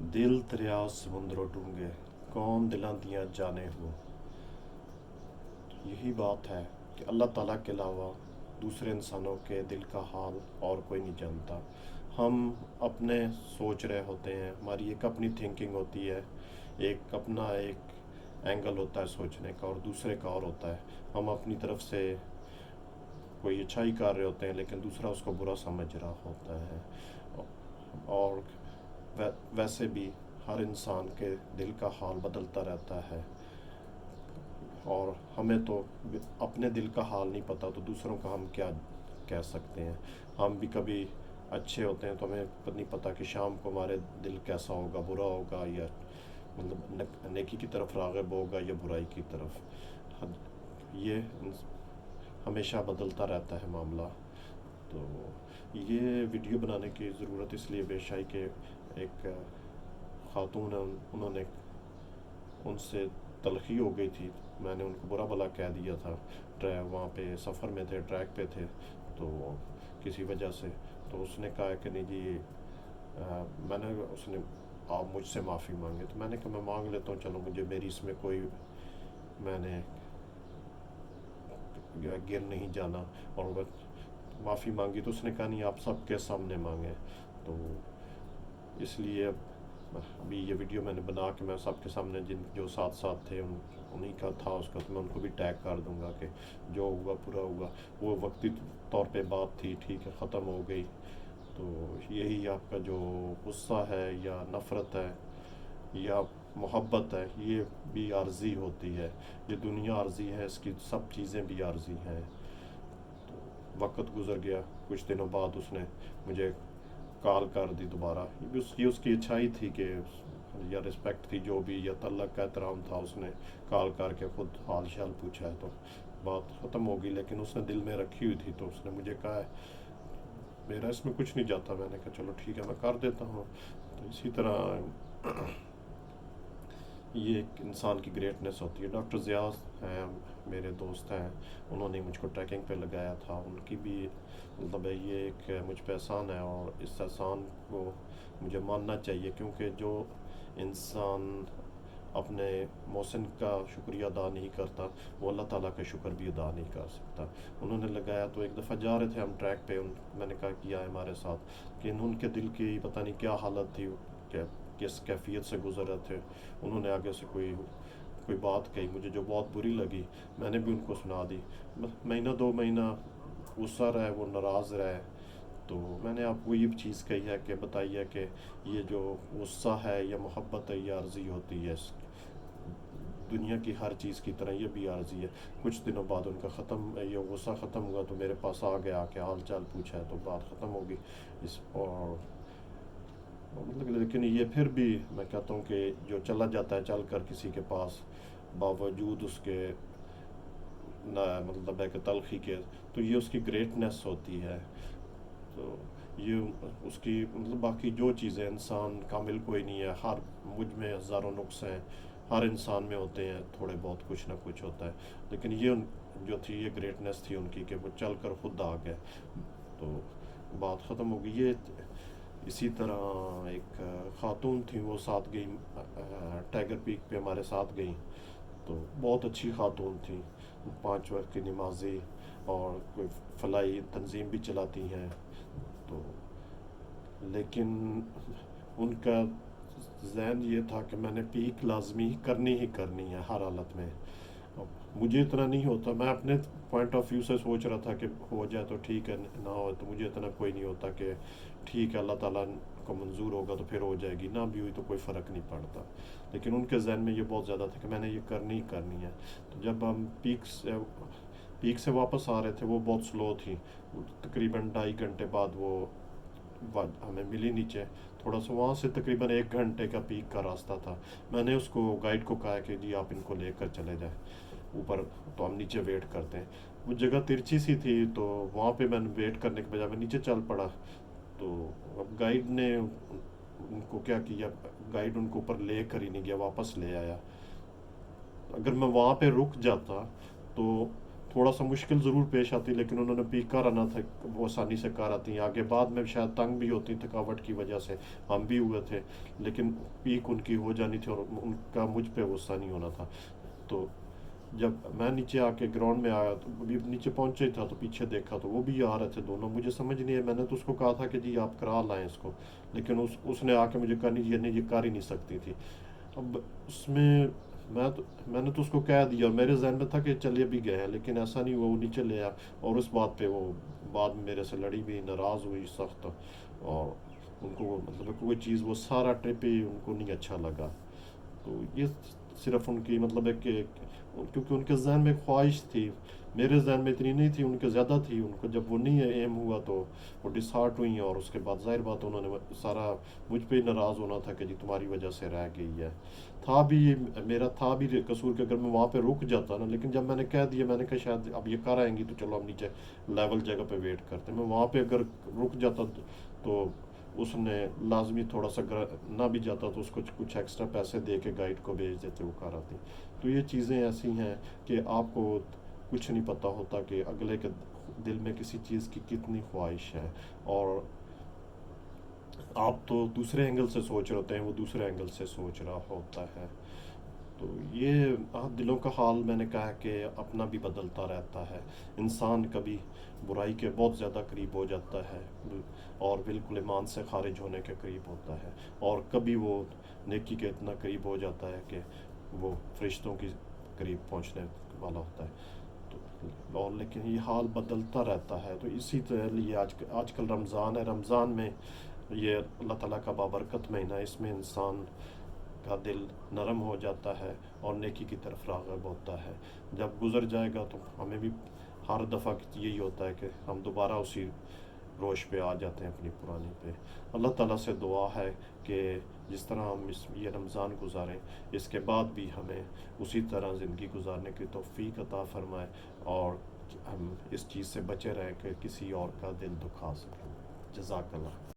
दिल दरिया समुंदरों डूंगे, कौन दिलां दियां जाने हो। यही बात है कि अल्लाह ताला के अलावा दूसरे इंसानों के दिल का हाल और कोई नहीं जानता। हम अपने सोच रहे होते हैं, हमारी एक अपनी थिंकिंग होती है, एक अपना एक एंगल होता है सोचने का और दूसरे का और होता है। हम अपनी तरफ से कोई अच्छाई कर रहे होते हैं लेकिन दूसरा उसको बुरा समझ रहा होता है। और वैसे भी हर इंसान के दिल का हाल बदलता रहता है, और हमें तो अपने दिल का हाल नहीं पता तो दूसरों का हम क्या कह सकते हैं। हम भी कभी अच्छे होते हैं तो हमें नहीं पता कि शाम को हमारे दिल कैसा होगा, बुरा होगा या मतलब नेकी की तरफ राग़िब होगा या बुराई की तरफ। ये हमेशा बदलता रहता है मामला। तो ये वीडियो बनाने की ज़रूरत इसलिए पेश आई कि एक ख़ातून है, उन्होंने उनसे तलखी हो गई थी। मैंने उनको बुरा भला कह दिया था, वहाँ पे सफ़र में थे, ट्रैक पे थे, तो किसी वजह से तो उसने कहा कि नहीं जी, मैंने उसने आप मुझसे माफ़ी मांगे, तो मैंने कहा मैं मांग लेता हूँ, चलो मुझे मेरी इसमें कोई मैंने गिर नहीं जाना। और वह माफ़ी मांगी तो उसने कहा नहीं आप सबके सामने मांगे। तो इसलिए अभी ये वीडियो मैंने बना के मैं सबके सामने जिन जो साथ साथ थे उन्हीं का था उसका, तो मैं उनको भी टैग कर दूंगा कि जो हुआ पूरा हुआ। वो वक्ती तौर पे बात थी, ठीक है, ख़त्म हो गई। तो यही आपका जो गुस्सा है या नफ़रत है या मोहब्बत है, ये भी आर्जी होती है। ये दुनिया आर्जी है, इसकी सब चीज़ें भी आर्जी हैं। तो वक्त गुज़र गया, कुछ दिनों बाद उसने मुझे कॉल कर दी दोबारा। ये भी उसकी उसकी इच्छा ही थी कि या रिस्पेक्ट थी जो भी, या तल्लक का एहतराम था, उसने कॉल करके खुद हाल शाल पूछा है। तो बात ख़त्म हो गई, लेकिन उसने दिल में रखी हुई थी तो उसने मुझे कहा है मेरा इसमें कुछ नहीं जाता। मैंने कहा चलो ठीक है मैं कर देता हूँ। तो इसी तरह ये एक इंसान की ग्रेटनेस होती है। डॉक्टर ज़ियास हैं, मेरे दोस्त हैं, उन्होंने मुझको ट्रैकिंग पे लगाया था। उनकी भी मतलब है ये एक मुझ पे एहसान है, और इस एहसान को मुझे मानना चाहिए, क्योंकि जो इंसान अपने मोहसिन का शुक्रिया अदा नहीं करता वो अल्लाह ताला का शुक्र भी अदा नहीं कर सकता। उन्होंने लगाया तो एक दफ़ा जा रहे थे हम ट्रैक पे, मैंने कहा किया है हमारे साथ कि उनके दिल की पता नहीं क्या हालत थी, क्या किस कैफियत से गुजर रहे थे। उन्होंने आगे से कोई कोई बात कही मुझे जो बहुत बुरी लगी, मैंने भी उनको सुना दी। महीना दो महीना गुस्सा रहे, वो नाराज़ रहे। तो मैंने आपको ये चीज़ कही है कि बताइए कि ये जो गुस्सा है या मोहब्बत है ये आर्जी होती है, दुनिया की हर चीज़ की तरह ये भी आर्जी है। कुछ दिनों बाद उनका ख़त्म, ये गुस्सा ख़त्म हुआ तो मेरे पास आ गया, आके हाल चाल पूछा है, तो बात ख़त्म हो गई। इस और मतलब लेकिन ये फिर भी मैं कहता हूँ कि जो चला जाता है चल कर किसी के पास, बावजूद उसके ना मतलब है कि तलखी के, तो ये उसकी ग्रेटनेस होती है। तो ये उसकी मतलब बाकी जो चीज़ें, इंसान कामिल कोई नहीं है, हर मुझ में हज़ारों नुक्स हैं, हर इंसान में होते हैं थोड़े बहुत, कुछ ना कुछ होता है। लेकिन ये जो थी ये ग्रेटनेस थी उनकी कि वो चल कर खुद आ गए, तो बात ख़त्म हो गई। ये इसी तरह एक ख़ातून थी, वो साथ गई, टाइगर पीक पे हमारे साथ गई। तो बहुत अच्छी ख़ातून थी, 5 वक्त की नमाजी, और कोई फलाई तंजीम भी चलाती हैं। तो लेकिन उनका जहन ये था कि मैंने पीक लाजमी करनी ही करनी है हर हालत में। अब मुझे इतना नहीं होता, मैं अपने पॉइंट ऑफ व्यू से सोच रहा था कि हो जाए तो ठीक है, ना हो तो मुझे इतना कोई नहीं होता कि ठीक है अल्लाह ताला को मंजूर होगा तो फिर हो जाएगी, ना भी हुई तो कोई फ़र्क नहीं पड़ता। लेकिन उनके जहन में ये बहुत ज़्यादा था कि मैंने ये करनी ही करनी है। तो जब हम पीक से वापस आ रहे थे, वो बहुत स्लो थी, तकरीबन 2.5 घंटे बाद वो हमें मिली नीचे। थोड़ा सा वहाँ से तकरीबन 1 घंटे का पीक का रास्ता था। मैंने उसको गाइड को कहा कि जी आप इनको लेकर चले जाएं ऊपर, तो हम नीचे वेट करते हैं। वो जगह तिरछी सी थी, तो वहाँ पे मैंने वेट करने के बजाय मैं नीचे चल पड़ा। तो अब गाइड ने उनको क्या किया, गाइड उनको ऊपर ले कर ही नहीं गया, वापस ले आया। अगर मैं वहाँ पे रुक जाता तो थोड़ा सा मुश्किल ज़रूर पेश आती, लेकिन उन्होंने पीक कर आना था, वो आसानी से कर आती। आगे बाद में शायद तंग भी होती थकावट की वजह से, हम भी हुए थे, लेकिन पीक उनकी हो जानी थी और उनका मुझ पे गुस्सा नहीं होना था। तो जब मैं नीचे आके ग्राउंड में आया तो अभी नीचे पहुंचे ही था, तो पीछे देखा तो वो भी आ रहे थे दोनों। मुझे समझ नहीं है, मैंने तो उसको कहा था कि जी आप करा लाएं इसको, लेकिन उसने आके मुझे कहा नहीं, ये कर ही नहीं सकती थी। अब उसमें मैंने तो उसको कह दिया, और मेरे जहन में था कि चलिए भी गए हैं, लेकिन ऐसा नहीं हुआ, वो नीचे ले आया और उस बात पे वो बाद में मेरे से लड़ी भी, नाराज़ हुई सख्त। और उनको मतलब कोई चीज़ वो सारा ट्रिप ही उनको नहीं अच्छा लगा। तो ये सिर्फ उनकी मतलब है कि क्योंकि उनके जहन में ख्वाहिश थी, मेरे जहन में इतनी नहीं थी, उनके ज़्यादा थी। उनको जब वो नहीं एम हुआ तो वो डिसहार्ट हुई, और उसके बाद ज़ाहिर बात उन्होंने सारा मुझ पे ही नाराज़ होना था कि जी तुम्हारी वजह से रह गई है। था भी मेरा था भी कसूर कि अगर मैं वहाँ पे रुक जाता ना, लेकिन जब मैंने कह दिया, मैंने कहा शायद अब ये कर आएंगी तो चलो हम नीचे लेवल जगह पे वेट करते, मैं वहाँ पे अगर रुक जाता तो उसने लाजमी थोड़ा सा ना भी जाता तो उसको कुछ एक्स्ट्रा पैसे दे के गाइड को भेज देते, वो कार आती। तो ये चीज़ें ऐसी हैं कि आपको कुछ नहीं पता होता कि अगले के दिल में किसी चीज़ की कितनी ख्वाहिश है, और आप तो दूसरे एंगल से सोच रहे होते हैं, वो दूसरे एंगल से सोच रहा होता है। तो ये दिलों का हाल मैंने कहा कि अपना भी बदलता रहता है। इंसान कभी बुराई के बहुत ज़्यादा करीब हो जाता है और बिल्कुल ईमान से खारिज होने के करीब होता है, और कभी वो नेकी के इतना करीब हो जाता है कि वो फरिश्तों की करीब पहुंचने वाला होता है। तो और लेकिन ये हाल बदलता रहता है। तो इसी तरह लिए आजकल रमज़ान है, रमज़ान में ये अल्लाह ताला का बाबरकत महीना है, इसमें इंसान का दिल नरम हो जाता है और नेकी की तरफ राग़िब होता है। जब गुज़र जाएगा तो हमें भी हर दफ़ा यही होता है कि हम दोबारा उसी रोश पे आ जाते हैं, अपनी पुरानी पे। अल्लाह ताला से दुआ है कि जिस तरह हम ये रमज़ान गुजारें, इसके बाद भी हमें उसी तरह ज़िंदगी गुजारने की तौफ़ीक अता फ़रमाए, और हम इस चीज़ से बचे रहें कि किसी और का दिल दुखा सकें। जज़ाकल्लाह।